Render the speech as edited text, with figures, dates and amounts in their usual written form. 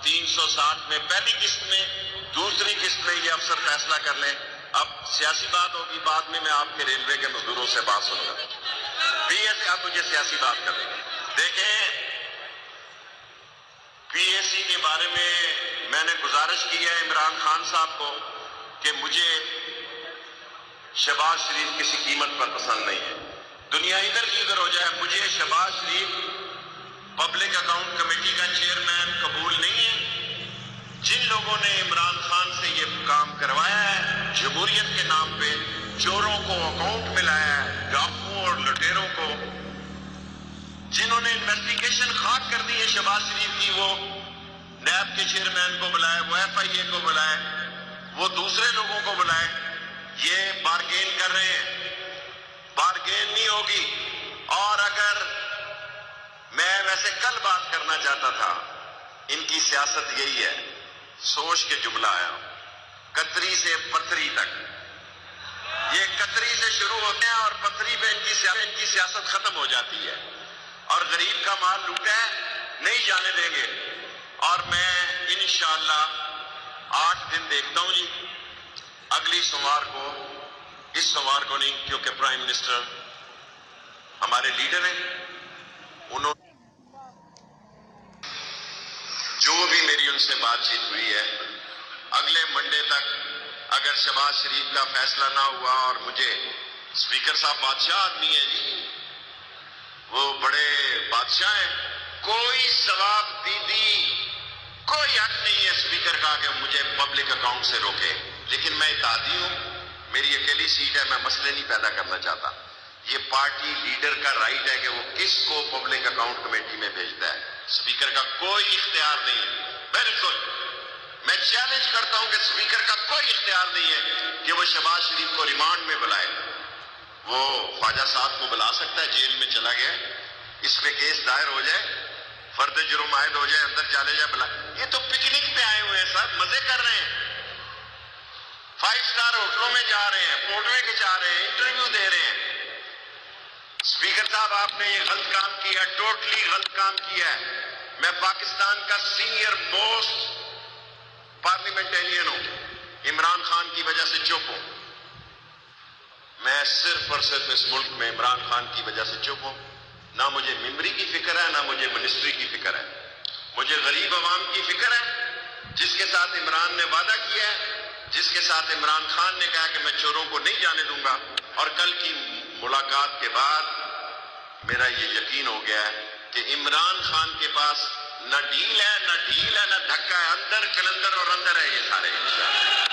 360 میں پہلی قسط میں، دوسری قسط میں یہ افسر فیصلہ کر لیں۔ اب سیاسی بات ہوگی، بعد میں آپ کے ریلوے کے مزدوروں سے بات سنوں گا۔ پی اے سی، آپ مجھے سیاسی بات کر دیں۔ دیکھیں، پی اے سی کے بارے میں نے گزارش کی ہے عمران خان صاحب کو کہ مجھے شہباز شریف کسی قیمت پر پسند نہیں ہے۔ دنیا ادھر کی ادھر ہو جائے، مجھے شہباز شریف پبلک اکاؤنٹ کمیٹی کا چیئرمین قبول نہیں ہے۔ جن لوگوں نے عمران خان سے یہ کام کروایا ہے، جمہوریت کے نام پہ چوروں کو اکاؤنٹ ملایا ہے، ڈاکوؤں اور لٹیروں کو، جنہوں نے انویسٹیگیشن خاک کر دی ہے شہباز شریف کی، وہ نیب کے چیئرمین کو بلائے، وہ ایف آئی اے کو بلائے، وہ دوسرے لوگوں کو بلائے، یہ بارگین کر رہے ہیں۔ بارگین نہیں ہوگی۔ اور اگر میں ویسے کل بات کرنا چاہتا تھا، ان کی سیاست یہی ہے، سوچ کے جملہ آیا، کتری سے پتھری تک۔ یہ کتری سے شروع ہوتے ہیں اور پتھری پہ ان کی سیاست ختم ہو جاتی ہے، اور غریب کا مال لوٹا ہے نہیں جانے دیں گے۔ اور میں انشاءاللہ 8 دن دیکھتا ہوں جی، اگلی سوموار کو، اس سوموار کو نہیں، کیونکہ پرائم منسٹر ہمارے لیڈر ہیں، انہوں جو بھی میری ان سے بات چیت ہوئی ہے، اگلے منڈے تک اگر شہباز شریف کا فیصلہ نہ ہوا، اور مجھے اسپیکر صاحب بادشاہ آدمی ہے جی، وہ بڑے بادشاہ ہیں، کوئی ثواب دیدی کوئی حق نہیں ہے اسپیکر کا کہ مجھے پبلک اکاؤنٹ سے روکے، لیکن میں اتحادی ہوں، میری اکیلی سیٹ ہے، میں مسئلے نہیں پیدا کرنا چاہتا۔ یہ پارٹی لیڈر کا رائٹ ہے کہ وہ کس کو پبلک اکاؤنٹ کمیٹی میں بھیجتا ہے، اسپیکر کا کوئی اختیار نہیں ہے۔ بالکل میں چیلنج کرتا ہوں کہ اسپیکر کا کوئی اختیار نہیں ہے کہ وہ شہباز شریف کو ریمانڈ میں بلائے۔ وہ خواجہ صاحب کو بلا سکتا ہے، جیل میں چلا گیا، اس پہ کیس دائر ہو جائے، فرد جرم عائد ہو جائے، اندر چلے جائے، بلا۔ یہ تو پکنک پہ آئے ہوئے ہیں صاحب، مزے کر رہے ہیں، 5 اسٹار ہوٹلوں میں جا رہے ہیں، فوٹویں کھچا رہے ہیں، انٹرویو دے رہے ہیں۔ اسپیکر صاحب، آپ نے یہ غلط کام کیا، ٹوٹلی غلط کام کیا ہے۔ میں پاکستان کا سینئر موسٹ پارلیمنٹیرین ہوں، عمران خان کی وجہ سے چپ ہوں۔ میں صرف اور صرف اس ملک میں عمران خان کی وجہ سے چپ ہوں۔ نہ مجھے ممبری کی فکر ہے، نہ مجھے منسٹری کی فکر ہے، مجھے غریب عوام کی فکر ہے، جس کے ساتھ عمران نے وعدہ کیا ہے، جس کے ساتھ عمران خان نے کہا کہ میں چوروں کو نہیں جانے دوں گا۔ اور کل کی ملاقات کے بعد میرا یہ یقین ہو گیا ہے کہ عمران خان کے پاس نہ ڈیل ہے، نہ ڈھیل ہے، نہ دھکا ہے، اندر کلندر اور اندر ہے یہ سارے انشاءاللہ۔